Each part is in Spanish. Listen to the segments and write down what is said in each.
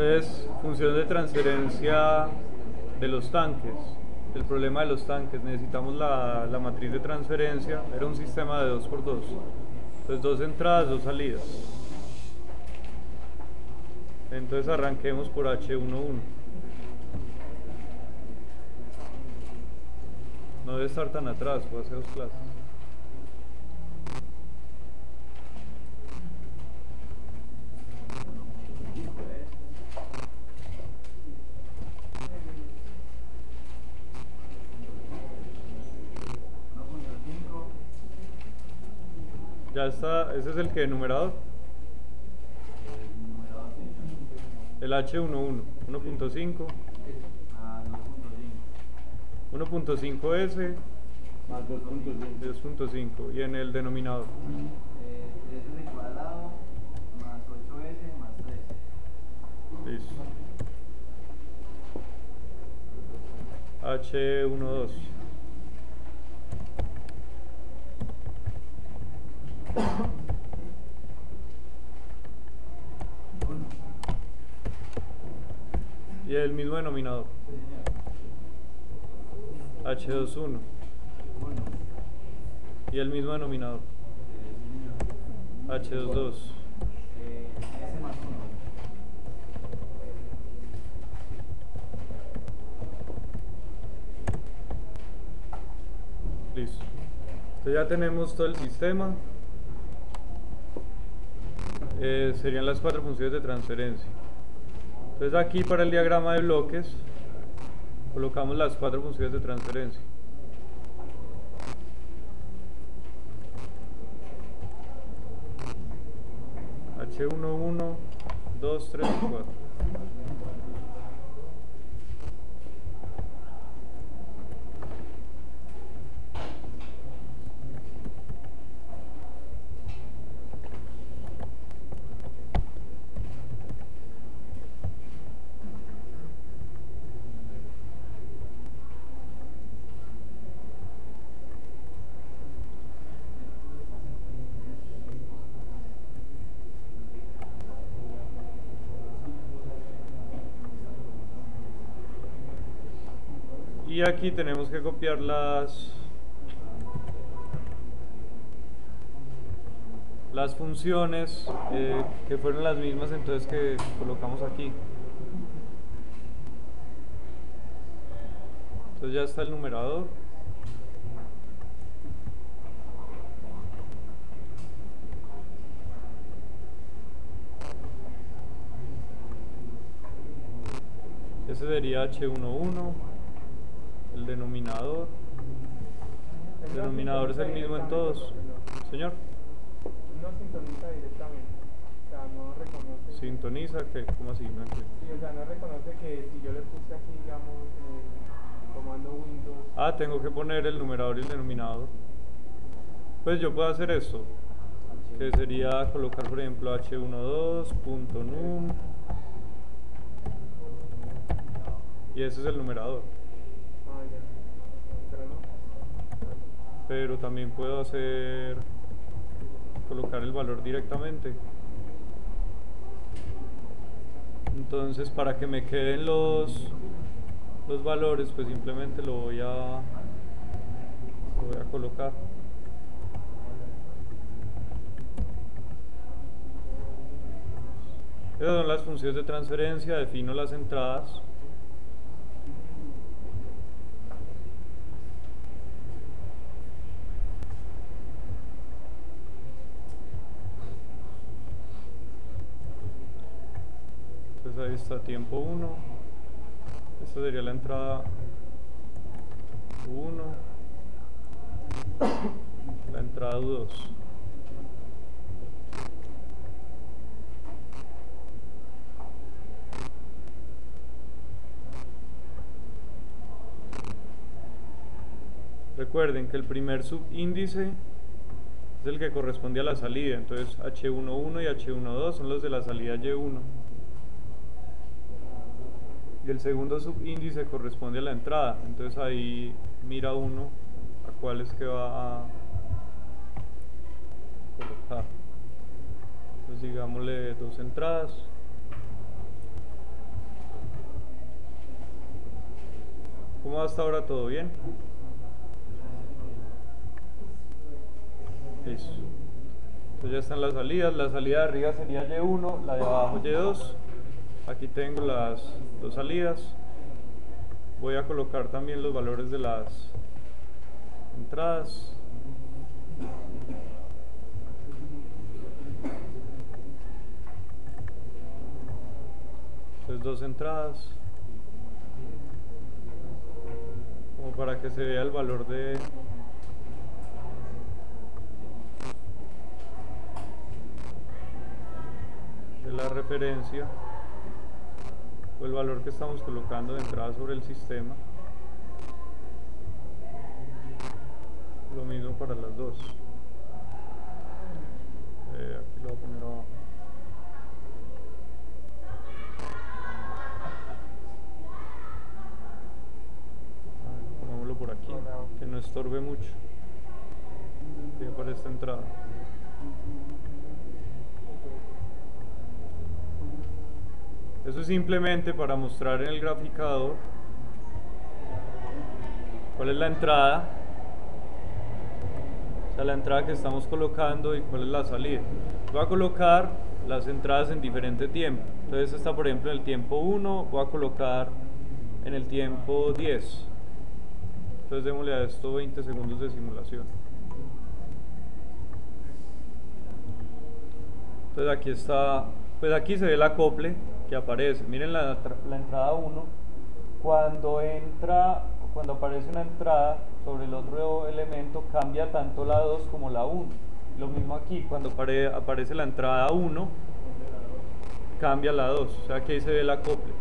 Entonces, función de transferencia de los tanques. El problema de los tanques, necesitamos la matriz de transferencia. Era un sistema de 2x2. Entonces, 2 entradas, 2 salidas. Entonces arranquemos por H11. No debe estar tan atrás, fue hace 2 clases. Ya está, ese es el que numerador. El H11, 1.5. 1.5S Más 2.5. 2.5 y en el denominador 3S cuadrado más 8S más 3. listo. H12 y el mismo denominador H21 y el mismo denominador H22 S más 1. listo. Entonces ya tenemos todo el sistema. Serían las 4 funciones de transferencia. Entonces aquí para el diagrama de bloques colocamos las 4 funciones de transferencia. H11, 2, 3 y 4. Y aquí tenemos que copiar las funciones que fueron las mismas entonces que colocamos aquí. Entonces ya está el numerador. Ese sería H11, el denominador. El denominador es el mismo en todos. Señor. No sintoniza directamente, o sea, no reconoce. ¿Sintoniza? ¿Qué? ¿Cómo así? No entiendo. Sí, o sea, no reconoce que si yo le puse aquí, digamos, comando Windows. Ah, tengo que poner el numerador y el denominador. Pues yo puedo hacer esto, que sería colocar por ejemplo h12.num y ese es el numerador. Ah, ya. Pero no. Pero también puedo colocar el valor directamente. Entonces para que me queden los valores, pues simplemente lo voy a colocar. Esas son las funciones de transferencia, defino las entradas. Entonces ahí está tiempo 1. Esta sería la entrada 1, la entrada 2. Recuerden que el primer subíndice es el que corresponde a la salida, entonces H11 y H12 son los de la salida Y1. Y el segundo subíndice corresponde a la entrada, entonces ahí mira uno a cuál es que va a colocar. Entonces digámosle 2 entradas. ¿Cómo va hasta ahora? ¿Todo bien? Listo. Entonces ya están las salidas. La salida de arriba sería Y1, la de abajo Y2. Aquí tengo las dos salidas. Voy a colocar también los valores de las entradas. Entonces dos entradas. Como para que se vea el valor de la referencia o el valor que estamos colocando de entrada sobre el sistema. Lo mismo para las dos. Aquí lo voy a poner abajo. Pongámoslo por aquí, que no estorbe mucho. Aquí para esta entrada. Eso es simplemente para mostrar en el graficador cuál es la entrada, o sea, la entrada que estamos colocando y cuál es la salida. Voy a colocar las entradas en diferente tiempo. Entonces está por ejemplo en el tiempo 1, voy a colocar en el tiempo 10. Entonces démosle a esto 20 segundos de simulación. Entonces aquí está, pues aquí se ve el acople que aparece. Miren la entrada 1, cuando aparece una entrada sobre el otro elemento, cambia tanto la 2 como la 1. Lo mismo aquí, cuando aparece la entrada 1, cambia la 2, o sea que ahí se ve el acople.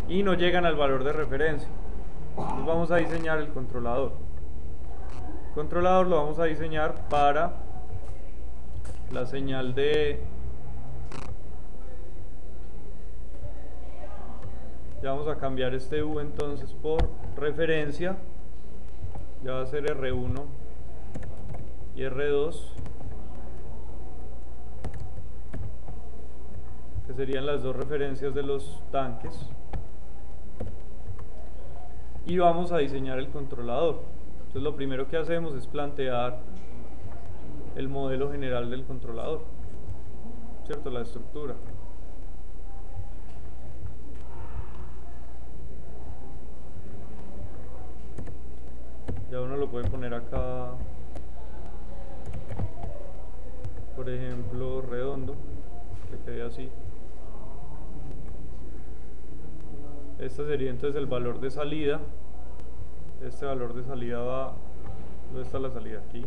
Y no llegan al valor de referencia. Entonces vamos a diseñar el controlador. El controlador lo vamos a diseñar para la señal de... Ya vamos a cambiar este U entonces por referencia. Ya va a ser R1 y R2, que serían las dos referencias de los tanques. Y vamos a diseñar el controlador. Entonces lo primero que hacemos es plantear el modelo general del controlador, ¿cierto? La estructura. Ya uno lo puede poner acá, por ejemplo, redondo, que quede así. Este sería entonces el valor de salida. Este valor de salida va... ¿Dónde está la salida? Aquí.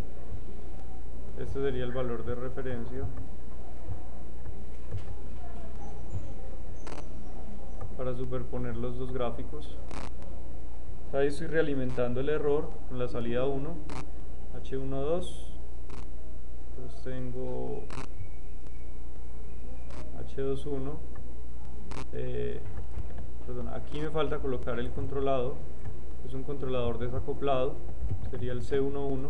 Este sería el valor de referencia. Para superponer los dos gráficos. Ahí estoy realimentando el error con la salida 1, H12. Entonces tengo H21. Perdón, aquí me falta colocar el controlador. Es un controlador desacoplado, sería el C11.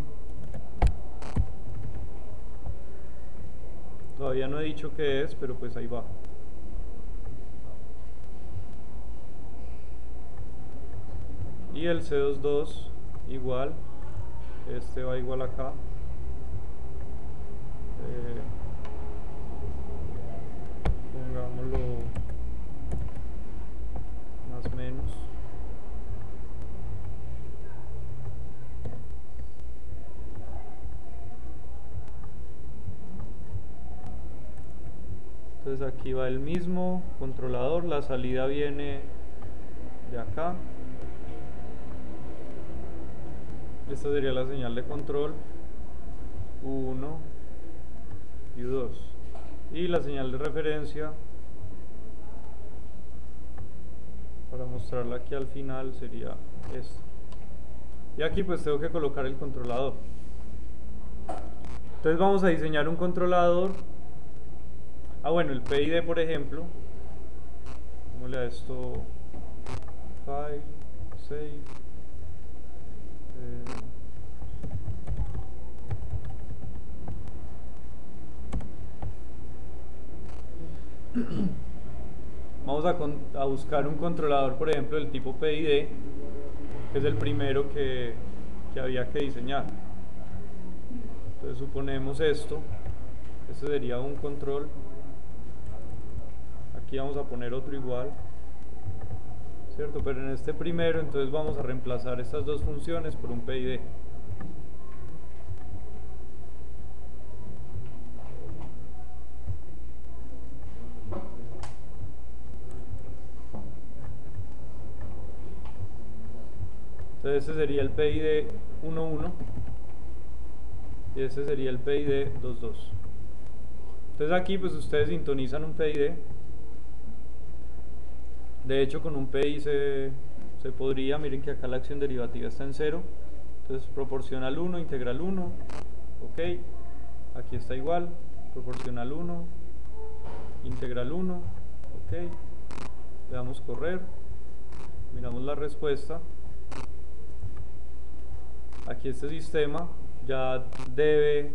Todavía no he dicho qué es, pero pues ahí va. Y el C22 igual, este va igual acá. Pongámoslo más o menos. Entonces aquí va el mismo controlador, la salida viene de acá. Esta sería la señal de control U1 y U2. Y la señal de referencia, para mostrarla aquí al final, sería esta. Y aquí pues tengo que colocar el controlador. Entonces vamos a diseñar un controlador. Bueno, el PID por ejemplo. Démosle a esto File, Save. Vamos a buscar un controlador, por ejemplo, del tipo PID, que es el primero que había que diseñar. Entonces suponemos esto, este sería un control, aquí vamos a poner otro igual, ¿cierto? Pero en este primero entonces vamos a reemplazar estas dos funciones por un PID. Entonces ese sería el PID 11 y ese sería el PID 22. Entonces aquí pues ustedes sintonizan un PID. De hecho con un PI se podría, miren que acá la acción derivativa está en 0. Entonces proporcional 1, integral 1, ok, aquí está igual, proporcional 1, integral 1, ok, le damos correr, miramos la respuesta. Aquí este sistema ya debe,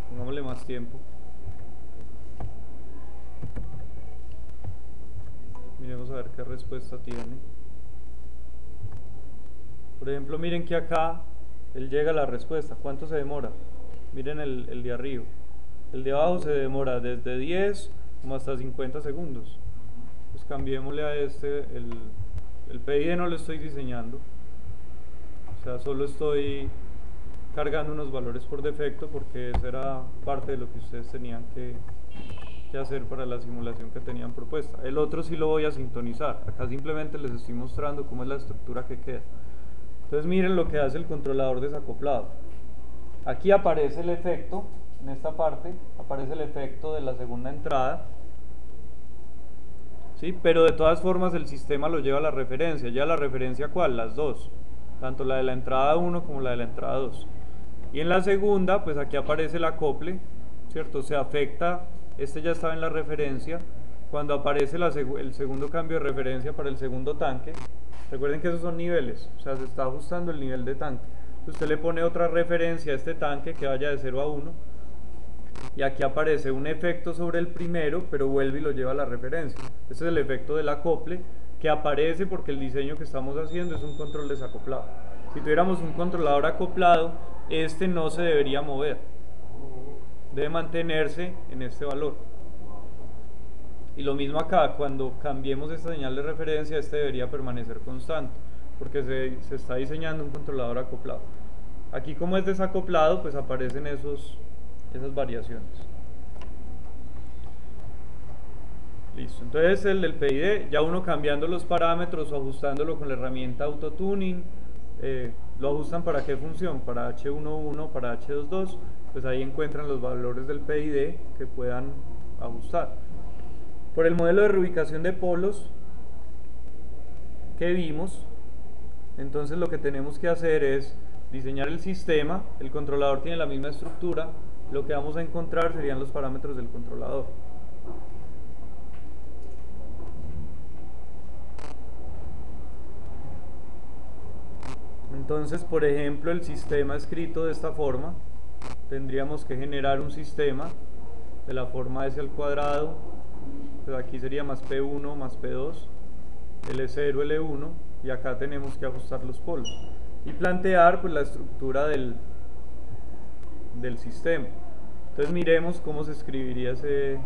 pongámosle más tiempo, miremos a ver qué respuesta tiene. Por ejemplo, miren que acá él llega a la respuesta. ¿Cuánto se demora? Miren el de arriba. El de abajo se demora desde 10 como hasta 50 segundos. Pues cambiémosle a este, el PID no lo estoy diseñando. O sea, solo estoy cargando unos valores por defecto porque esa era parte de lo que ustedes tenían que hacer para la simulación que tenían propuesta. El otro sí lo voy a sintonizar. Acá simplemente les estoy mostrando cómo es la estructura que queda. Entonces miren lo que hace el controlador desacoplado. Aquí aparece el efecto, en esta parte aparece el efecto de la segunda entrada, ¿sí? Pero de todas formas el sistema lo lleva a la referencia. ¿Ya la referencia cuál? Las dos, tanto la de la entrada 1 como la de la entrada 2. Y en la segunda, pues aquí aparece el acople, ¿cierto? Se afecta, este ya estaba en la referencia. Cuando aparece el segundo cambio de referencia para el segundo tanque, recuerden que esos son niveles, o sea, se está ajustando el nivel de tanque. Entonces usted le pone otra referencia a este tanque que vaya de 0 a 1, y aquí aparece un efecto sobre el primero, pero vuelve y lo lleva a la referencia. Este es el efecto del acople, que aparece porque el diseño que estamos haciendo es un control desacoplado. Si tuviéramos un controlador acoplado, este no se debería mover, debe mantenerse en este valor. Y lo mismo acá, cuando cambiemos esta señal de referencia, este debería permanecer constante, porque se está diseñando un controlador acoplado. Aquí, como es desacoplado, pues aparecen esas variaciones. Listo, entonces el del PID, ya uno cambiando los parámetros o ajustándolo con la herramienta autotuning, lo ajustan para qué función, para H11, para H22, pues ahí encuentran los valores del PID que puedan ajustar. Por el modelo de reubicación de polos que vimos, entonces lo que tenemos que hacer es diseñar el sistema. El controlador tiene la misma estructura, lo que vamos a encontrar serían los parámetros del controlador. Entonces, por ejemplo, el sistema escrito de esta forma, tendríamos que generar un sistema de la forma S al cuadrado, pues aquí sería más P1 más P2, L0, L1, y acá tenemos que ajustar los polos y plantear pues la estructura del sistema. Entonces miremos cómo se escribiría ese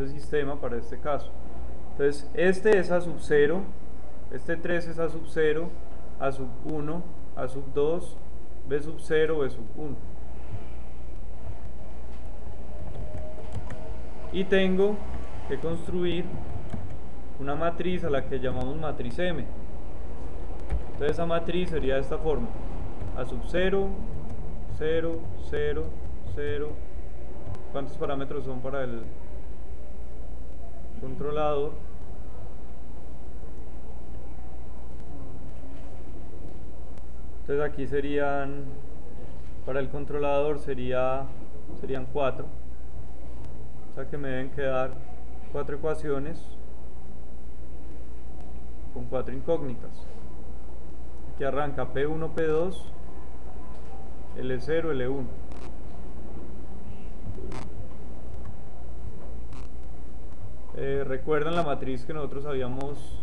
sistema para este caso. Entonces este es A sub 0, este 3 es A sub 0, A sub 1, A sub 2, B sub 0, B sub 1. Y tengo que construir una matriz a la que llamamos matriz M. Entonces esa matriz sería de esta forma: A sub 0, 0, 0, 0. ¿Cuántos parámetros son para el controlador? Entonces aquí serían, para el controlador serían 4. O sea que me deben quedar 4 ecuaciones con 4 incógnitas. Aquí arranca P1, P2, L0, L1. ¿Recuerdan la matriz que nosotros habíamos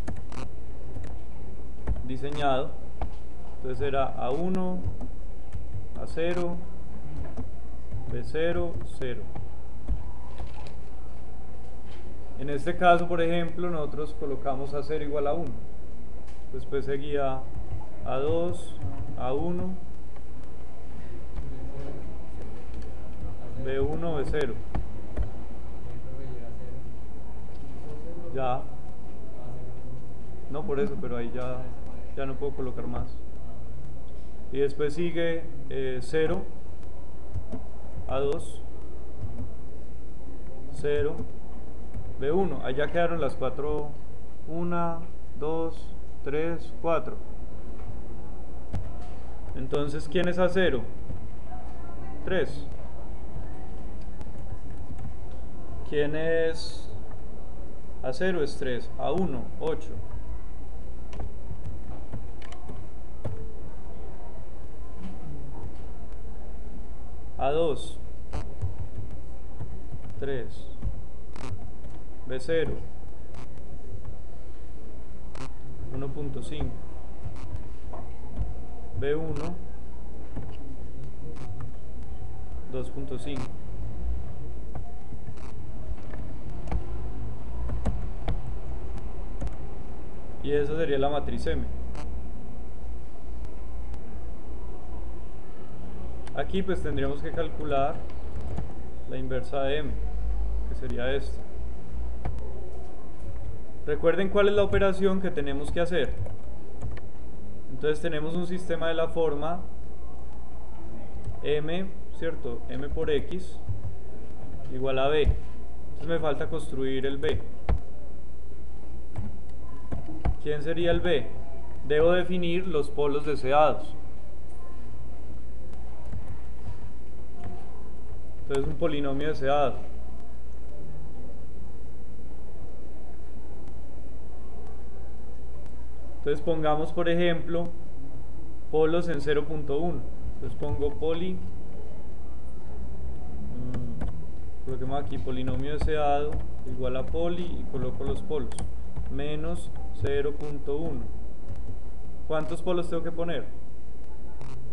diseñado? Entonces era A1, A0, B0, 0. En este caso, por ejemplo, nosotros colocamos A0 igual a 1. Después seguía A2, A1, B1, B0. Ya. No por eso, pero ahí ya no puedo colocar más. Y después sigue 0, A2, 0, B1. Allá quedaron las 4, 1, 2, 3, 4. Entonces, ¿quién es A0? 3. ¿Quién es A0? Es 3. A1, 8. A2, 3. B0, 1.5. B1, 2.5. Y esa sería la matriz M. Aquí pues tendríamos que calcular la inversa de M, que sería esta. Recuerden cuál es la operación que tenemos que hacer. Entonces tenemos un sistema de la forma M, ¿cierto? M por X igual a B. Entonces me falta construir el B. ¿Quién sería el B? Debo definir los polos deseados. Entonces un polinomio deseado. Entonces pongamos, por ejemplo, polos en 0.1. Entonces pongo coloquemos aquí polinomio deseado igual a poli y coloco los polos. Menos 0.1. ¿Cuántos polos tengo que poner?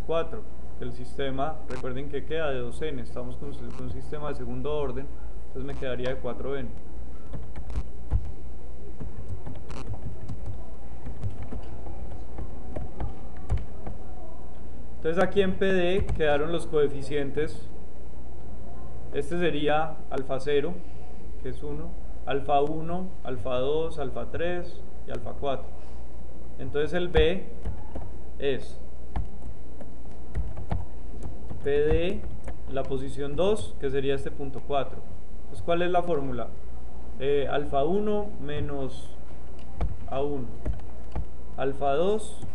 4. El sistema, recuerden que queda de 2n, estamos con un sistema de segundo orden, entonces me quedaría de 4n. Entonces aquí en PD quedaron los coeficientes. Este sería alfa 0, que es 1, alfa 1, alfa 2, alfa 3 y alfa 4. Entonces el B es PD, la posición 2, que sería este punto 4. Entonces, ¿cuál es la fórmula? Alfa 1 menos A1, alfa 2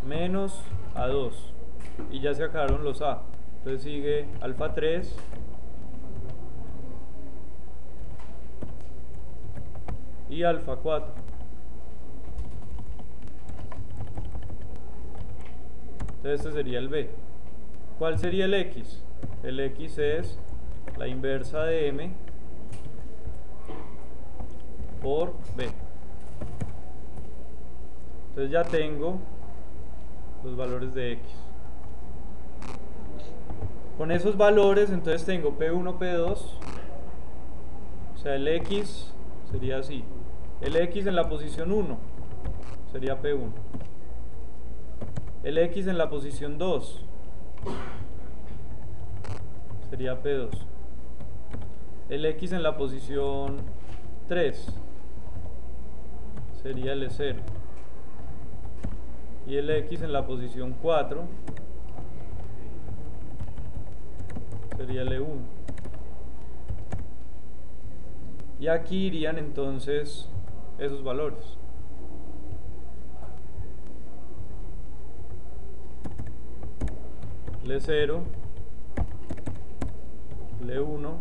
menos A2, y ya se acabaron los A. Entonces sigue alfa 3 y alfa 4. Entonces este sería el B. ¿Cuál sería el X? El X es la inversa de M por B. Entonces ya tengo los valores de X. Con esos valores entonces tengo P1, P2, o sea el X sería así. El X en la posición 1 sería P1. El X en la posición 2 sería P2. El X en la posición 3 sería L0. Y el X en la posición 4 sería L1. Y aquí irían entonces esos valores. L0, L1,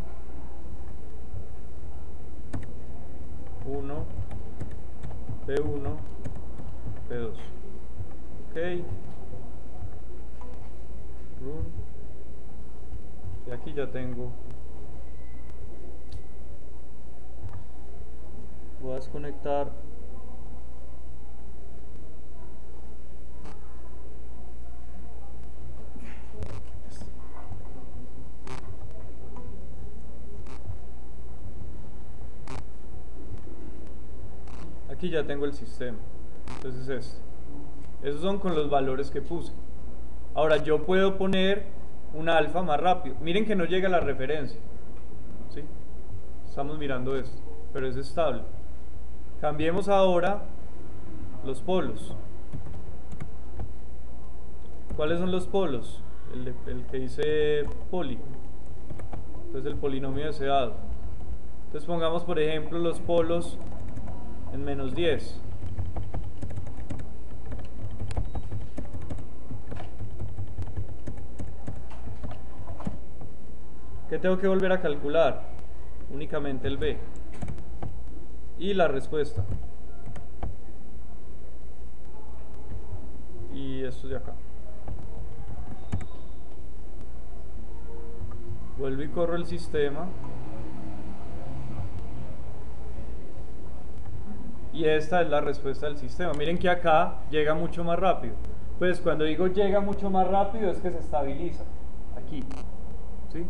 1, P1, P2. Ok. Run. Y aquí ya tengo. Voy a desconectar Aquí ya tengo el sistema. Entonces esos son con los valores que puse. Ahora yo puedo poner un alfa más rápido. Miren que no llega a la referencia, ¿sí? Estamos mirando esto, pero es estable. Cambiemos ahora los polos. ¿Cuáles son los polos? El que dice poli. Entonces el polinomio deseado. Entonces pongamos por ejemplo los polos en menos 10. ¿Qué tengo que volver a calcular? Únicamente el b. Y la respuesta. Y esto de acá. Vuelvo y corro el sistema. Y esta es la respuesta del sistema. Miren que acá llega mucho más rápido. Pues cuando digo llega mucho más rápido es que se estabiliza. Aquí. ¿Sí?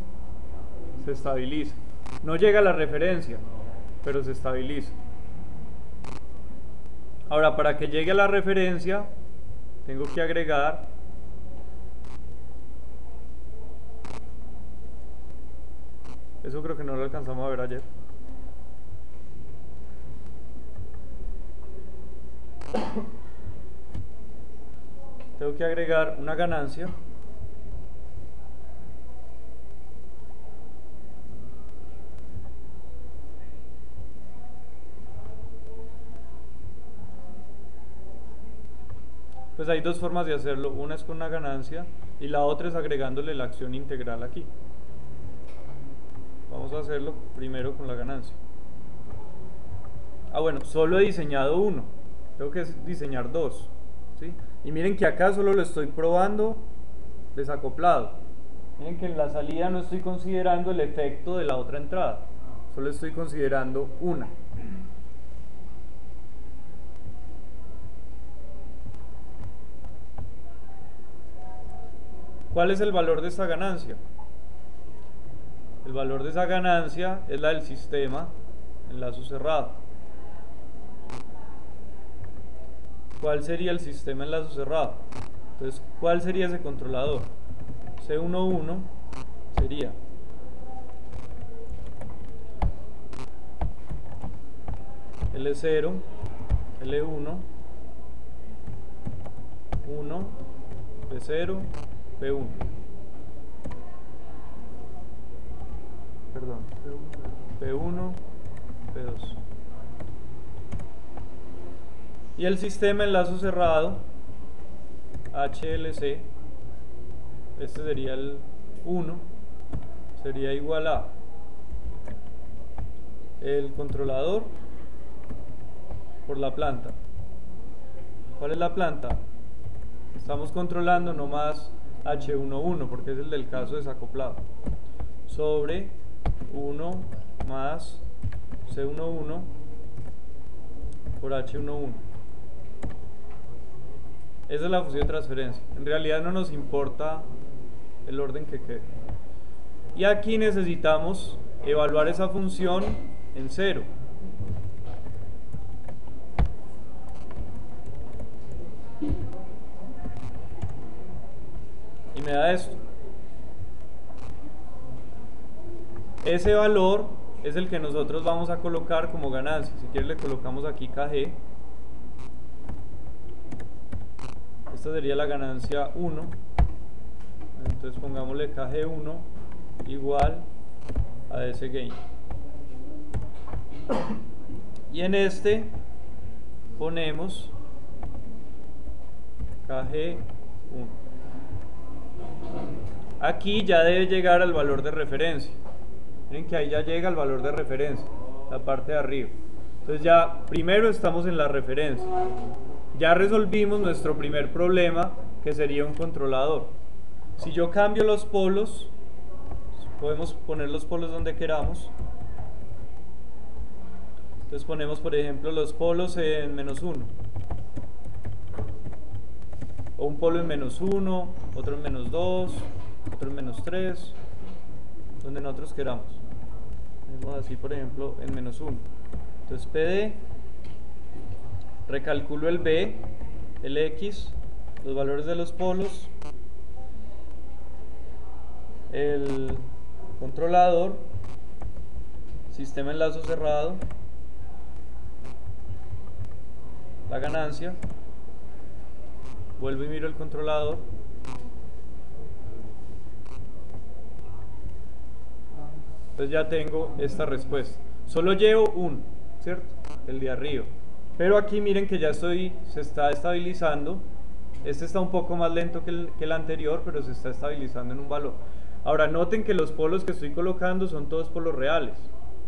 Se estabiliza. No llega a la referencia, pero se estabiliza. Ahora, para que llegue a la referencia, tengo que agregar eso, creo que no lo alcanzamos a ver ayer. Tengo que agregar una ganancia pues hay dos formas de hacerlo. Una es con una ganancia y la otra es agregándole la acción integral aquí. Vamos a hacerlo primero con la ganancia. Ah, bueno, solo he diseñado uno. Tengo que diseñar dos, ¿sí? Y miren que acá solo lo estoy probando desacoplado. Miren que en la salida no estoy considerando el efecto de la otra entrada. Solo estoy considerando una. ¿Cuál es el valor de esta ganancia? El valor de esa ganancia es la del sistema en lazo cerrado. ¿Cuál sería el sistema en lazo cerrado? Entonces, ¿cuál sería ese controlador? C11 sería L0, L1, 1, P0, P1. Perdón, P1, P2. Y el sistema en lazo cerrado, HLC, este sería el 1, sería igual a el controlador por la planta. ¿Cuál es la planta? Estamos controlando nomás H11 porque es el del caso desacoplado. Sobre 1 más C11 por H11. Esa es la función de transferencia. En realidad no nos importa el orden que quede. Y aquí necesitamos evaluar esa función en 0. Y me da esto. Ese valor es el que nosotros vamos a colocar como ganancia. Si quieren le colocamos aquí KG. Esta sería la ganancia 1. Entonces pongámosle KG1 igual a ese gain. Y en este ponemos KG1. Aquí ya debe llegar al valor de referencia. Miren que ahí ya llega el valor de referencia, la parte de arriba. Entonces ya primero estamos en la referencia. Ya resolvimos nuestro primer problema, que sería un controlador. Si yo cambio los polos, podemos poner los polos donde queramos. Entonces ponemos por ejemplo los polos en -1. O un polo en -1, otro en -2, otro en -3, donde nosotros queramos. Ponemos así por ejemplo en -1. Entonces PD recalculo el B, el X, los valores de los polos, el controlador, sistema en lazo cerrado, la ganancia, vuelvo y miro el controlador, entonces ya tengo esta respuesta. Solo llevo uno, ¿cierto? El de arriba. Pero aquí miren que ya se está estabilizando. Este está un poco más lento que el anterior, pero se está estabilizando en un valor. Ahora noten que los polos que estoy colocando son todos polos reales.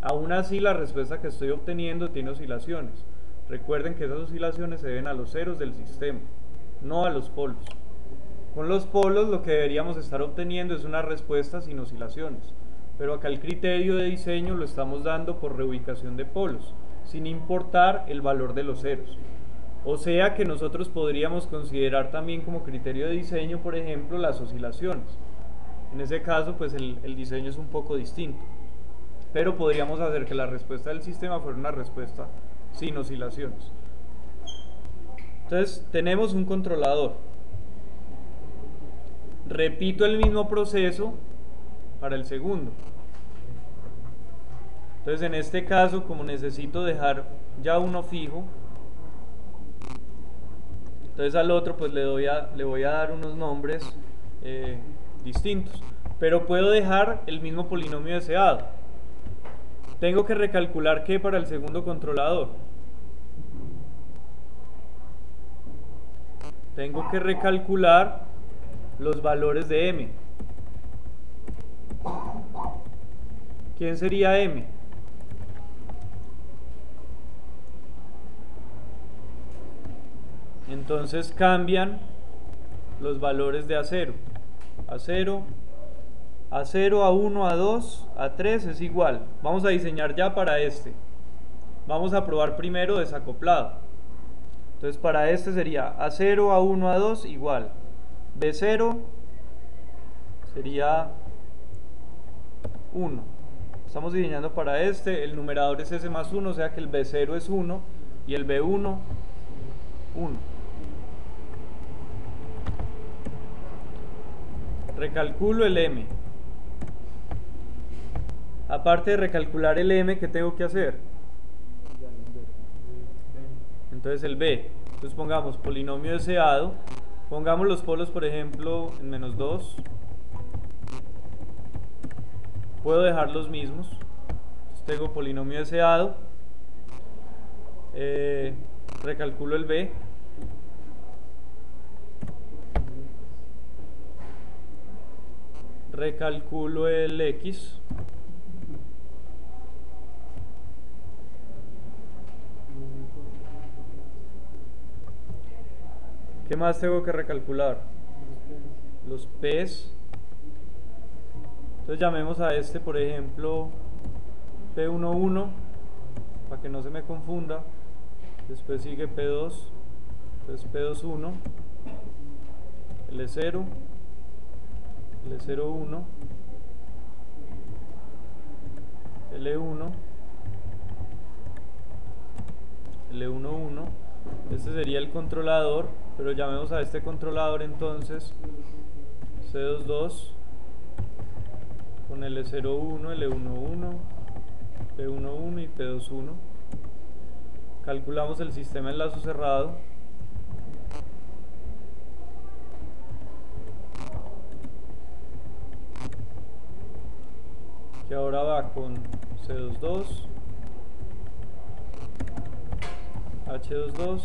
Aún así la respuesta que estoy obteniendo tiene oscilaciones. Recuerden que esas oscilaciones se deben a los ceros del sistema, no a los polos. Con los polos lo que deberíamos estar obteniendo es una respuesta sin oscilaciones. Pero acá el criterio de diseño lo estamos dando por reubicación de polos, sin importar el valor de los ceros. O sea que nosotros podríamos considerar también como criterio de diseño, por ejemplo, las oscilaciones. En ese caso, pues el diseño es un poco distinto. Pero podríamos hacer que la respuesta del sistema fuera una respuesta sin oscilaciones. Entonces, tenemos un controlador. Repito el mismo proceso para el segundo. Entonces, en este caso, como necesito dejar ya uno fijo, entonces al otro pues le voy a dar unos nombres distintos. Pero puedo dejar el mismo polinomio deseado. Tengo que recalcular ¿qué para el segundo controlador? Tengo que recalcular los valores de m. ¿Quién sería m? Entonces cambian los valores de A0. A0, A1, A2, A3 es igual. Vamos a diseñar ya para este. Vamos a probar primero desacoplado. Entonces para este sería A0, A1, A2 igual. B0 sería 1. Estamos diseñando para este. El numerador es S más 1, o sea que el B0 es 1 y el B1, 1. Recalculo el m. Aparte de recalcular el m, ¿qué tengo que hacer? Entonces el b. Entonces pongamos polinomio deseado. Pongamos los polos, por ejemplo, en menos 2. Puedo dejar los mismos. Entonces tengo polinomio deseado. Recalculo el b. Recalculo el x. ¿Qué más tengo que recalcular? Los p's. Entonces llamemos a este, por ejemplo, P11, para que no se me confunda. Después sigue P2, entonces P21, L0, L01, L1, L11. Este sería el controlador, pero llamemos a este controlador entonces C22 con L01, L11, P11 y P21. Calculamos el sistema en lazo cerrado. Que ahora va con C22, H22,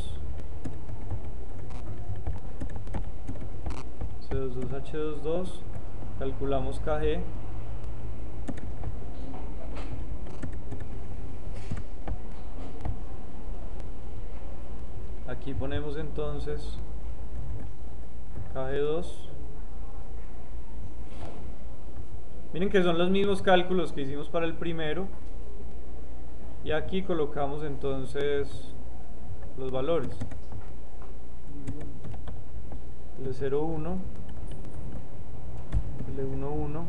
C22, H22, calculamos KG. Aquí ponemos entonces KG2. Miren que son los mismos cálculos que hicimos para el primero. Y aquí colocamos entonces los valores. L01, L11,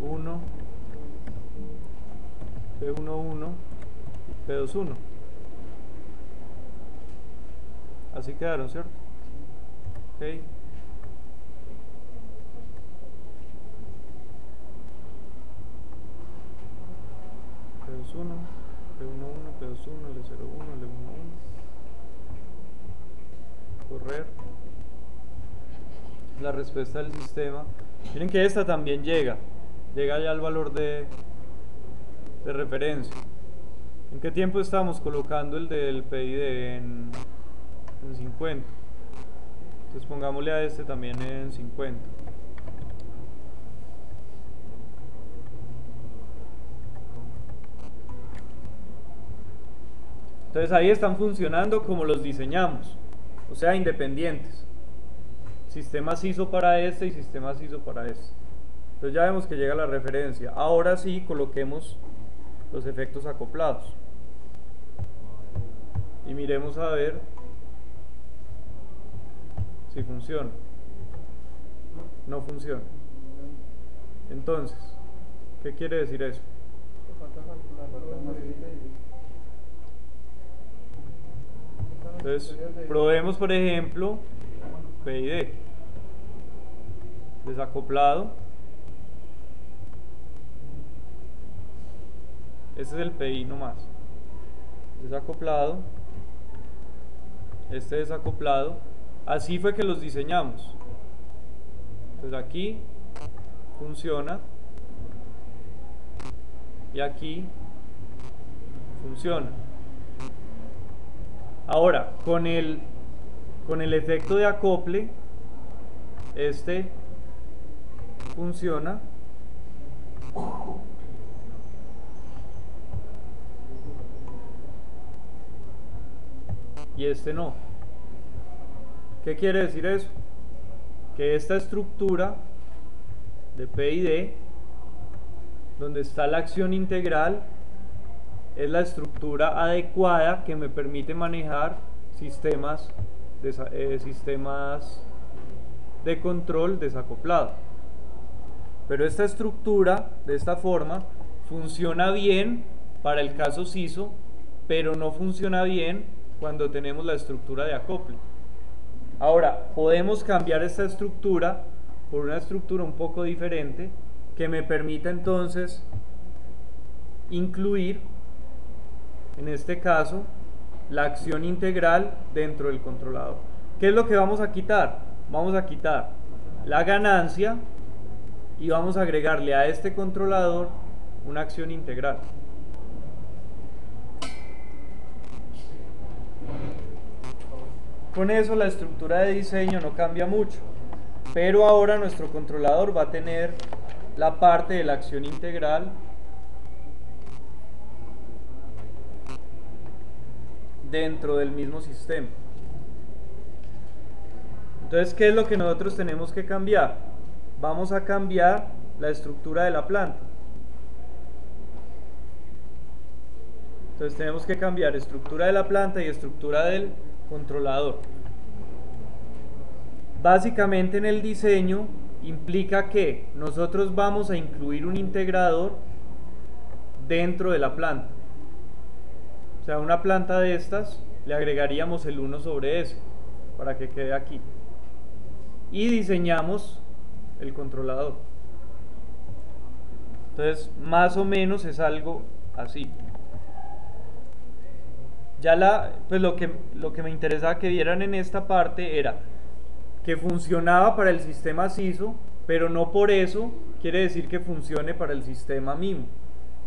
1, P11, P21. Así quedaron, ¿cierto? Ok. P21, P11, P21, L01, L11. Correr. La respuesta del sistema. Miren que esta también llega ya al valor de referencia. ¿En qué tiempo estamos colocando el del PID? En 50. Entonces pongámosle a este también en 50. Entonces ahí están funcionando como los diseñamos, o sea, independientes. Sistemas ISO para este y sistemas ISO para este. Entonces ya vemos que llega la referencia. Ahora sí coloquemos los efectos acoplados. Y miremos a ver si funciona. No funciona. Entonces, ¿qué quiere decir eso? Entonces, probemos por ejemplo PID desacoplado. Este es el PI nomás. Desacoplado. Este desacoplado. Así fue que los diseñamos. Entonces aquí funciona. Y aquí funciona. Ahora, con el efecto de acople, este funciona. Y este no. ¿Qué quiere decir eso? Que esta estructura de PID, donde está la acción integral, es la estructura adecuada que me permite manejar sistemas de control desacoplado. Pero esta estructura, de esta forma, funciona bien para el caso SISO, pero no funciona bien cuando tenemos la estructura de acople. Ahora, podemos cambiar esta estructura por una estructura un poco diferente que me permita entonces incluir, en este caso, la acción integral dentro del controlador. ¿Qué es lo que vamos a quitar? Vamos a quitar la ganancia y vamos a agregarle a este controlador una acción integral. Con eso la estructura de diseño no cambia mucho, pero ahora nuestro controlador va a tener la parte de la acción integral dentro del mismo sistema. Entonces, ¿qué es lo que nosotros tenemos que cambiar? Vamos a cambiar la estructura de la planta. Entonces tenemos que cambiar estructura de la planta y estructura del controlador. Básicamente en el diseño implica que nosotros vamos a incluir un integrador dentro de la planta. O sea, una planta de estas le agregaríamos el 1 sobre S para que quede aquí. Y diseñamos el controlador. Entonces, más o menos es algo así. Ya pues lo que me interesaba que vieran en esta parte era que funcionaba para el sistema SISO, pero no por eso quiere decir que funcione para el sistema MIMO,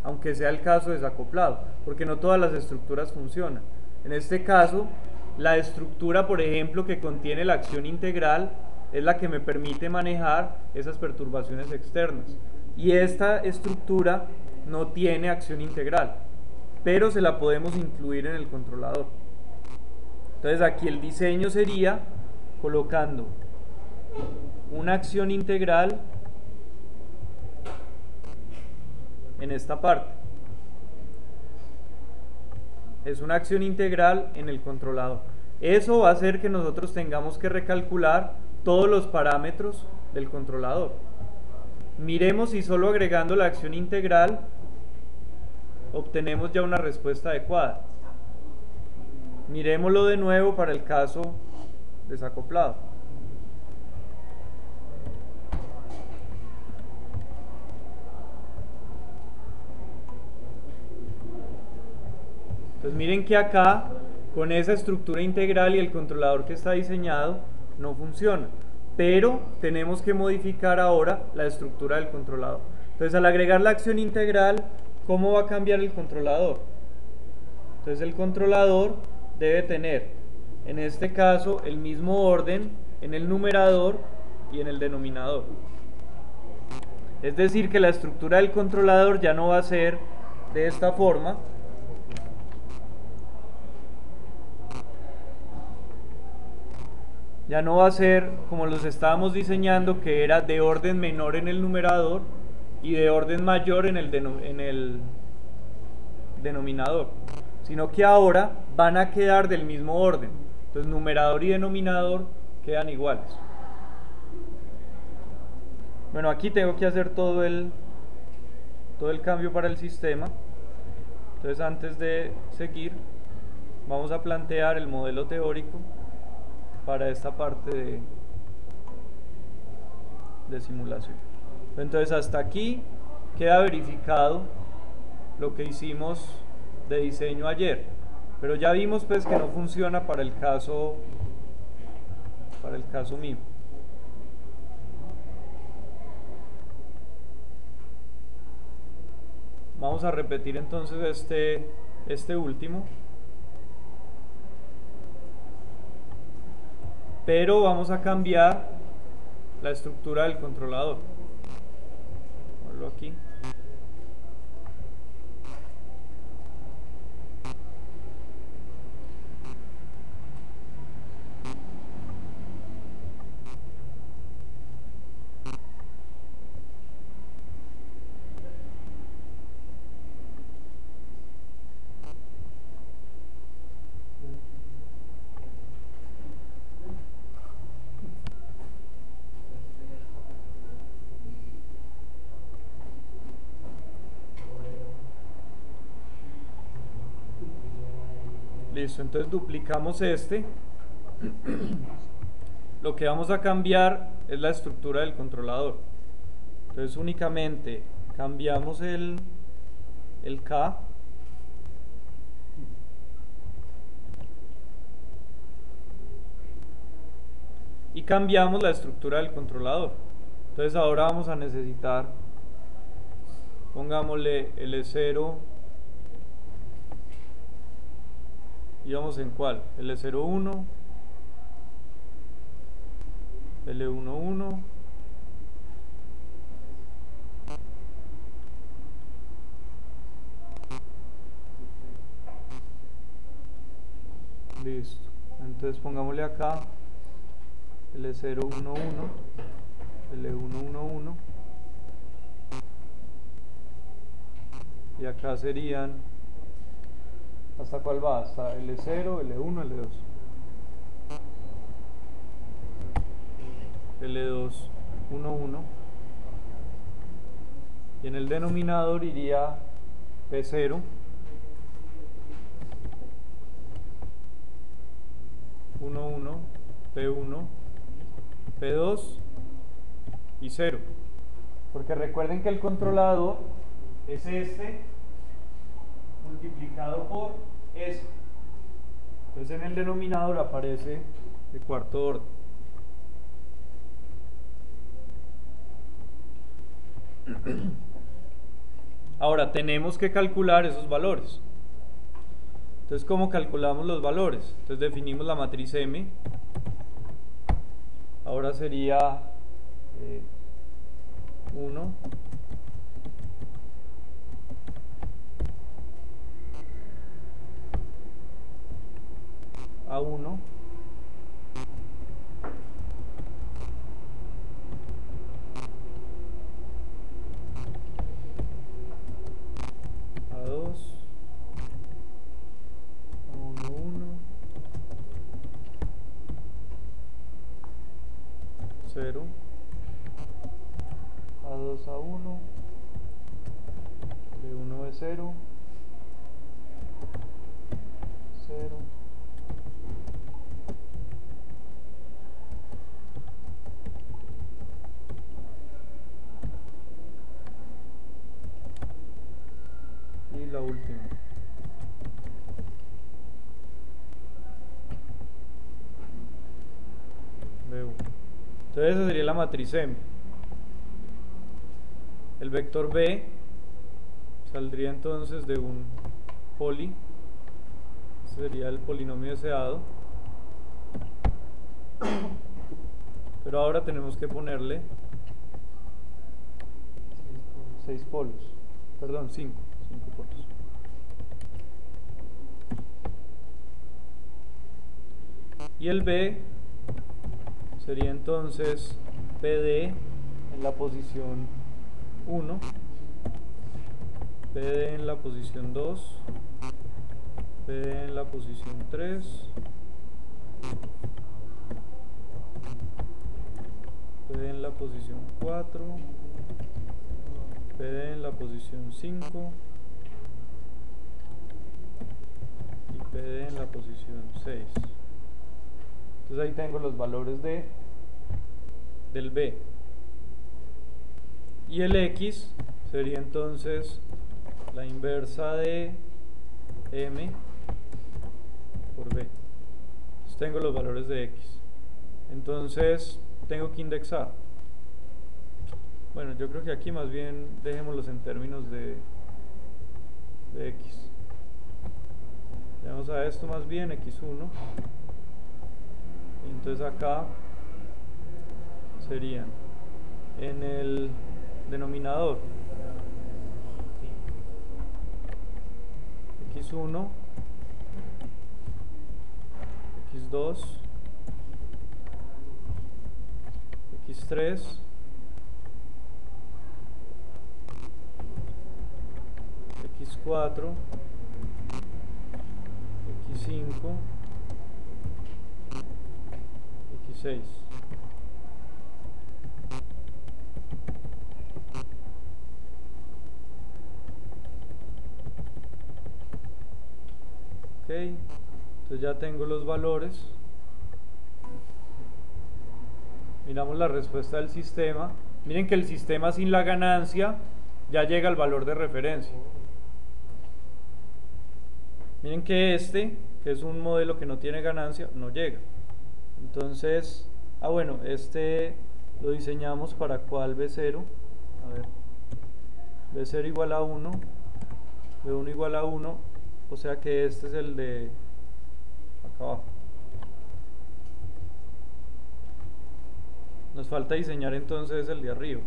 aunque sea el caso desacoplado, porque no todas las estructuras funcionan. En este caso, la estructura, por ejemplo, que contiene la acción integral es la que me permite manejar esas perturbaciones externas, y esta estructura no tiene acción integral, pero se la podemos incluir en el controlador. Entonces aquí el diseño sería colocando una acción integral en esta parte. Es una acción integral en el controlador. Eso va a hacer que nosotros tengamos que recalcular todos los parámetros del controlador. Miremos si solo agregando la acción integral obtenemos ya una respuesta adecuada. Miremoslo de nuevo para el caso desacoplado. Entonces miren que acá, con esa estructura integral y el controlador que está diseñado, no funciona. Pero tenemos que modificar ahora la estructura del controlador. Entonces al agregar la acción integral, ¿cómo va a cambiar el controlador? Entonces el controlador debe tener, en este caso, el mismo orden en el numerador y en el denominador. Es decir, que la estructura del controlador ya no va a ser de esta forma, ya no va a ser como los estábamos diseñando, que era de orden menor en el numerador y de orden mayor en el denominador, sino que ahora van a quedar del mismo orden. Entonces numerador y denominador quedan iguales. Bueno, aquí tengo que hacer todo el cambio para el sistema. Entonces antes de seguir, vamos a plantear el modelo teórico para esta parte de simulación. Entonces hasta aquí queda verificado lo que hicimos de diseño ayer, pero ya vimos pues que no funciona para el caso mío. Vamos a repetir entonces este último, pero vamos a cambiar la estructura del controlador. Ponlo aquí. Listo, entonces duplicamos este. Lo que vamos a cambiar es la estructura del controlador. Entonces únicamente cambiamos el K y cambiamos la estructura del controlador. Entonces ahora vamos a necesitar, pongámosle L0. ¿Y vamos en cuál? L01, L11, listo. Entonces pongámosle acá L011, L111 y acá serían, ¿hasta cuál va? Hasta L0, L1, L2. L2, 1, 1. Y en el denominador iría P0, 1, 1, P1, P2 y 0. Porque recuerden que el controlador es este multiplicado por S. Entonces en el denominador aparece el cuarto orden. Ahora tenemos que calcular esos valores. Entonces, ¿cómo calculamos los valores? Entonces definimos la matriz M. Ahora sería 1, A1, A2, A11, 0, A2, A1, B1, B0, 0. Y la última. Entonces esa sería la matriz M. El vector B saldría entonces de un poli. Este sería el polinomio deseado. Pero ahora tenemos que ponerle 6 polos. Perdón, 5 polos. Y el B sería entonces PD en la posición 1, PD en la posición 2, PD en la posición 3, PD en la posición 4, PD en la posición 5 y PD en la posición 6. Entonces ahí tengo los valores del B. Y el X sería entonces la inversa de M por B. Entonces tengo los valores de X. Entonces tengo que indexar. Bueno, yo creo que aquí más bien dejémoslos en términos de X. Vamos a esto más bien, X1. Y entonces acá serían en el denominador X1, X2, X3, X4, X5, X6. Ok, entonces ya tengo los valores. Miramos la respuesta del sistema. Miren que el sistema sin la ganancia ya llega al valor de referencia. Miren que este, que es un modelo que no tiene ganancia, no llega. Entonces, bueno, este lo diseñamos para cuál B0. A ver, B0 igual a 1, B1 igual a 1, o sea que este es el de acá abajo. Nos falta diseñar entonces el de arriba.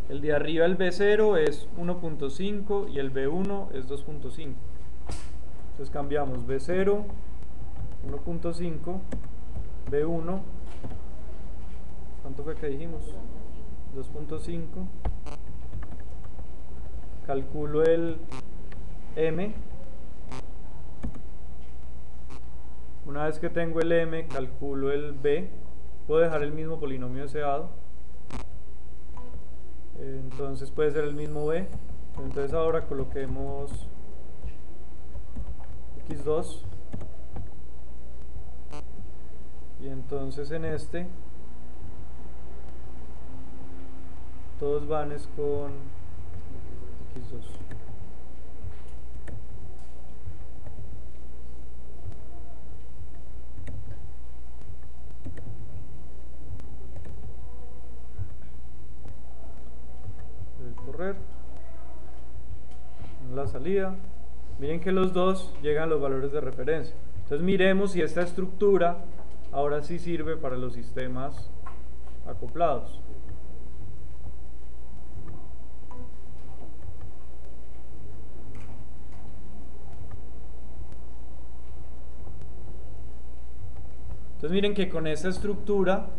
El de arriba, el B0 es 1.5 y el B1 es 2.5. Entonces cambiamos B0, 1.5, B1, ¿cuánto fue que dijimos? 2.5. Calculo el M. Una vez que tengo el M, calculo el B. Puedo dejar el mismo polinomio deseado. Entonces puede ser el mismo B. Entonces ahora coloquemos X2. Y entonces en este todos van es con X2. Correr en la salida. Miren que los dos llegan a los valores de referencia. Entonces miremos si esta estructura ahora sí sirve para los sistemas acoplados. Entonces miren que con esta estructura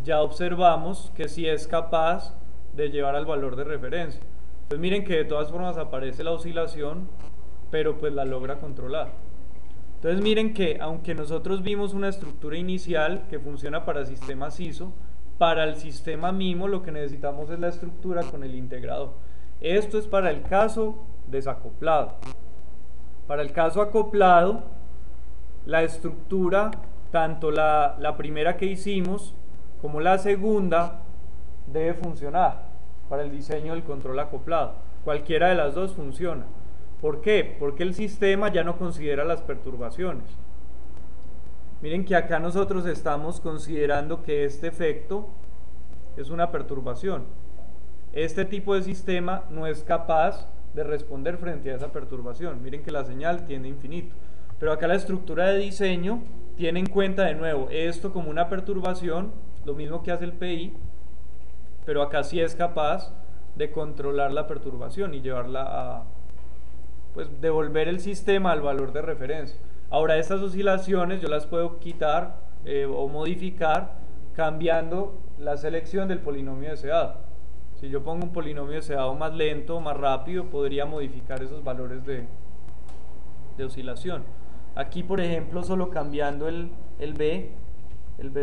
ya observamos que sí es capaz de llevar al valor de referencia. Entonces miren que de todas formas aparece la oscilación, pero pues la logra controlar. Entonces miren que aunque nosotros vimos una estructura inicial que funciona para sistemas ISO, para el sistema MIMO lo que necesitamos es la estructura con el integrador. Esto es para el caso desacoplado. Para el caso acoplado, la estructura, tanto la primera que hicimos como la segunda, debe funcionar para el diseño del control acoplado. Cualquiera de las dos funciona. ¿Por qué? Porque el sistema ya no considera las perturbaciones. Miren que acá nosotros estamos considerando que este efecto es una perturbación. Este tipo de sistema no es capaz de responder frente a esa perturbación. Miren que la señal tiende a infinito. Pero acá la estructura de diseño tiene en cuenta de nuevo esto como una perturbación, lo mismo que hace el PI, pero acá sí es capaz de controlar la perturbación y llevarla a, pues, devolver el sistema al valor de referencia. Ahora, estas oscilaciones yo las puedo quitar o modificar cambiando la selección del polinomio deseado. Si yo pongo un polinomio deseado más lento o más rápido, podría modificar esos valores de oscilación. Aquí, por ejemplo, solo cambiando el B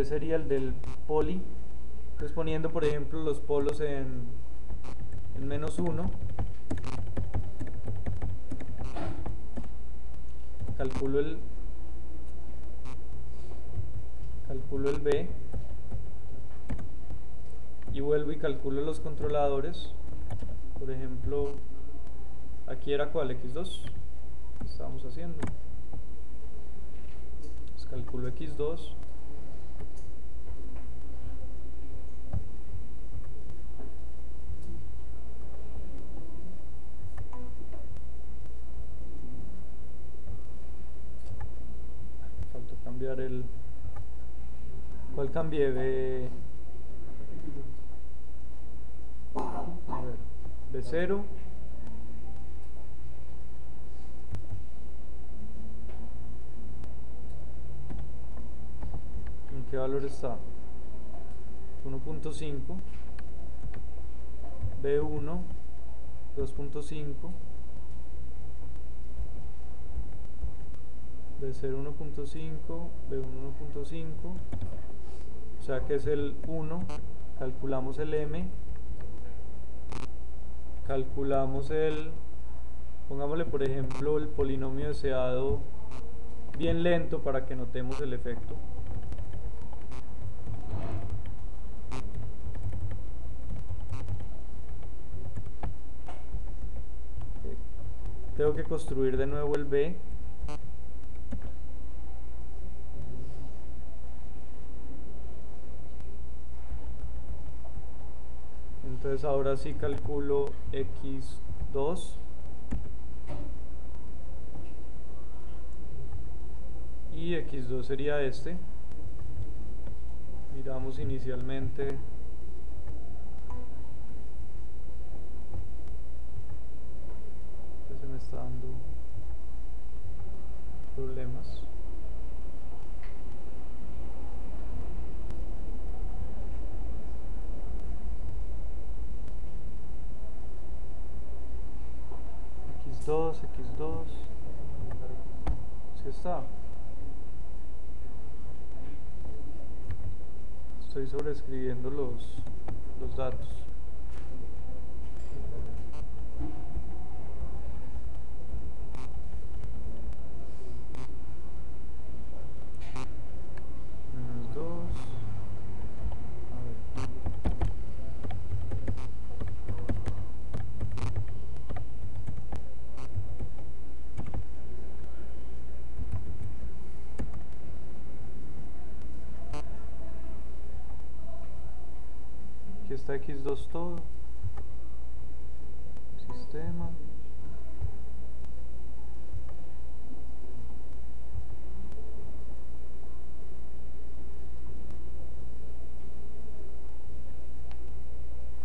sería el del poli, entonces poniendo, por ejemplo, los polos en -1, calculo el B y vuelvo y calculo los controladores. Por ejemplo, aquí era ¿cuál? X2 que estábamos haciendo. Pues calculo X2 faltó cambiar el... ¿Cuál cambié? A ver, B0 ¿en qué valor está? 1.5, B1 2.5, B0 1.5, B1 1.5, o sea que es el 1. Calculamos el M, calculamos pongámosle por ejemplo el polinomio deseado bien lento para que notemos el efecto. Tengo que construir de nuevo el B. Entonces ahora sí calculo X2 y X2 sería este. Miramos inicialmente que se me está dando problemas. X2, ¿sí está? Estoy sobreescribiendo los datos. -2. A ver. Aquí está X2 todo. Sistema.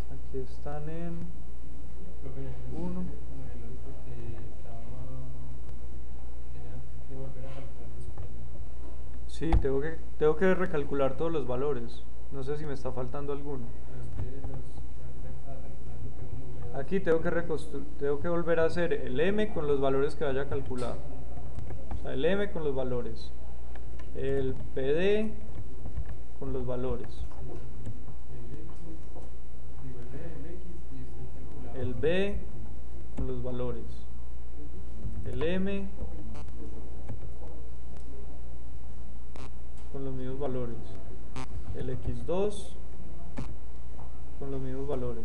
Aquí están en 1. Sí, tengo que recalcular todos los valores. No sé si me está faltando alguno. Aquí tengo que volver a hacer el M con los valores que haya calculado. O sea, el M con los valores. El PD con los valores. El B con los valores. El M con los mismos valores, el x2 con los mismos valores.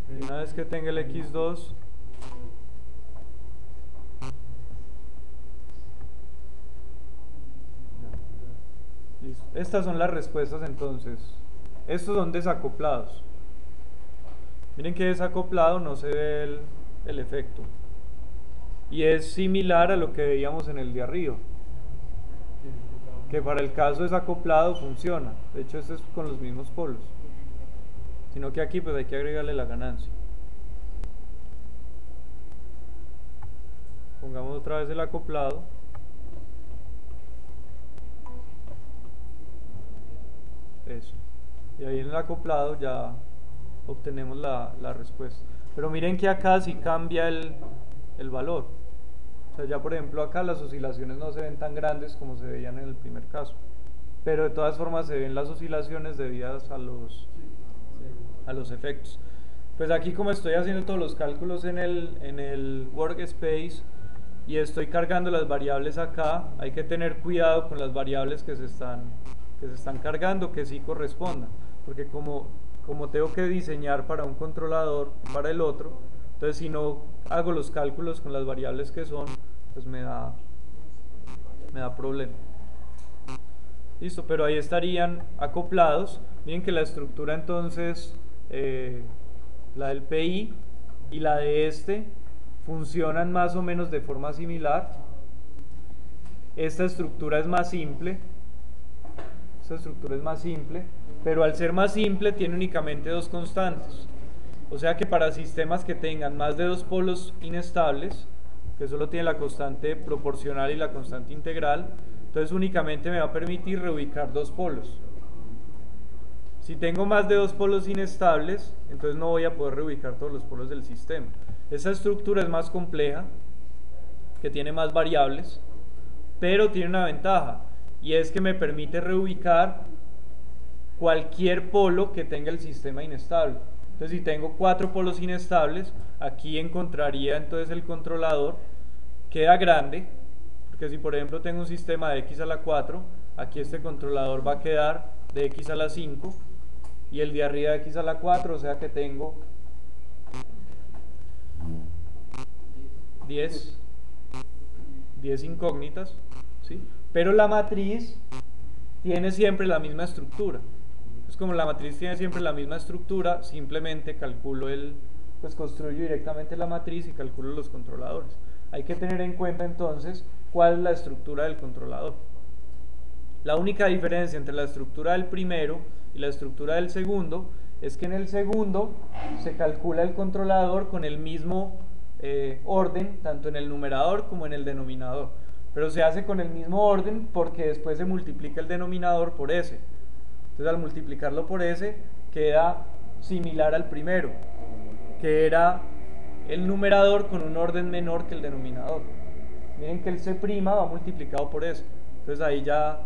Y una vez que tenga el x2, listo. Estas son las respuestas entonces. Estos son desacoplados. Miren que desacoplado no se ve el efecto. Y es similar a lo que veíamos en el de arriba, que para el caso desacoplado funciona. De hecho, este es con los mismos polos, sino que aquí pues hay que agregarle la ganancia. Pongamos otra vez el acoplado. Eso. Y ahí en el acoplado ya obtenemos la respuesta. Pero miren que acá sí cambia el valor. O sea, ya por ejemplo acá las oscilaciones no se ven tan grandes como se veían en el primer caso. Pero de todas formas se ven las oscilaciones debidas a los efectos. Pues aquí, como estoy haciendo todos los cálculos en el workspace y estoy cargando las variables acá, hay que tener cuidado con las variables que se están cargando, que sí correspondan, porque como tengo que diseñar para un controlador, para el otro, entonces si no hago los cálculos con las variables que son, pues me da problema. Listo, pero ahí estarían acoplados. Miren que la estructura entonces, la del PI y la de este, funcionan más o menos de forma similar. Esta estructura es más simple. Pero al ser más simple tiene únicamente dos constantes. O sea que para sistemas que tengan más de dos polos inestables, que solo tiene la constante proporcional y la constante integral, entonces únicamente me va a permitir reubicar dos polos. Si tengo más de dos polos inestables, entonces no voy a poder reubicar todos los polos del sistema. Esa estructura es más compleja, que tiene más variables, pero tiene una ventaja, y es que me permite reubicar cualquier polo que tenga el sistema inestable. Entonces si tengo 4 polos inestables, aquí encontraría entonces el controlador, queda grande, porque si por ejemplo tengo un sistema de x a la 4, aquí este controlador va a quedar de x a la 5, y el de arriba de x a la 4, o sea que tengo 10 incógnitas, ¿sí? Pero la matriz tiene siempre la misma estructura. Es como la matriz tiene siempre la misma estructura, simplemente calculo pues construyo directamente la matriz y calculo los controladores. Hay que tener en cuenta entonces cuál es la estructura del controlador. La única diferencia entre la estructura del primero y la estructura del segundo es que en el segundo se calcula el controlador con el mismo orden, tanto en el numerador como en el denominador. Pero se hace con el mismo orden porque después se multiplica el denominador por s. Entonces al multiplicarlo por s queda similar al primero, que era el numerador con un orden menor que el denominador. Miren que el c' va multiplicado por s. Entonces ahí ya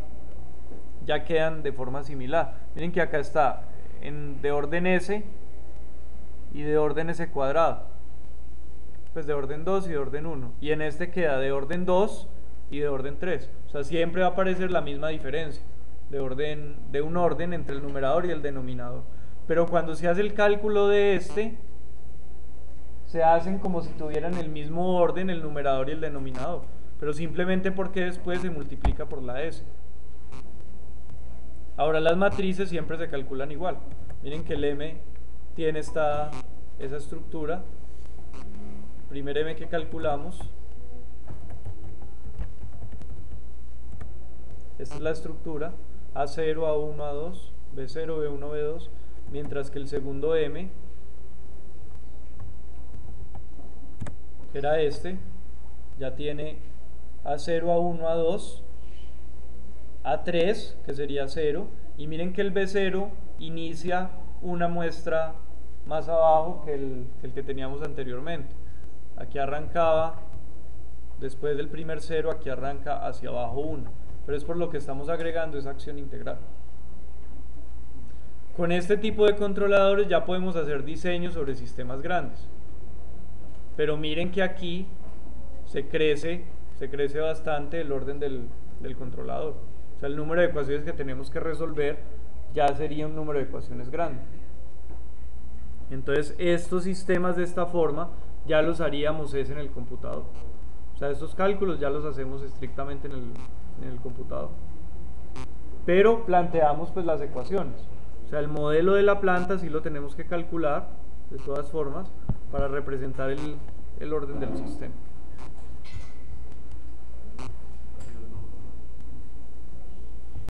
quedan de forma similar. Miren que acá está de orden s y de orden s cuadrado. Pues de orden 2 y de orden 1. Y en este queda de orden 2 y de orden 3. O sea, siempre va a aparecer la misma diferencia de un orden entre el numerador y el denominador. Pero cuando se hace el cálculo de este, se hacen como si tuvieran el mismo orden el numerador y el denominador, pero simplemente porque después se multiplica por la s. Ahora las matrices siempre se calculan igual. Miren que el m tiene esa estructura. Primer m que calculamos, esta es la estructura: A0, A1, A2, B0, B1, B2, mientras que el segundo m, que era este, ya tiene A0, A1, A2, A3, que sería 0, y miren que el B0 inicia una muestra más abajo que el que teníamos anteriormente. Aquí arrancaba, después del primer 0, aquí arranca hacia abajo 1, pero es por lo que estamos agregando esa acción integral. Con este tipo de controladores ya podemos hacer diseños sobre sistemas grandes, pero miren que aquí se se crece bastante el orden del controlador. O sea, el número de ecuaciones que tenemos que resolver ya sería un número de ecuaciones grande. Entonces, estos sistemas de esta forma ya los haríamos en el computador. O sea, estos cálculos ya los hacemos estrictamente en el computador. Pero planteamos pues las ecuaciones. O sea, el modelo de la planta sí lo tenemos que calcular de todas formas para representar el orden del sistema.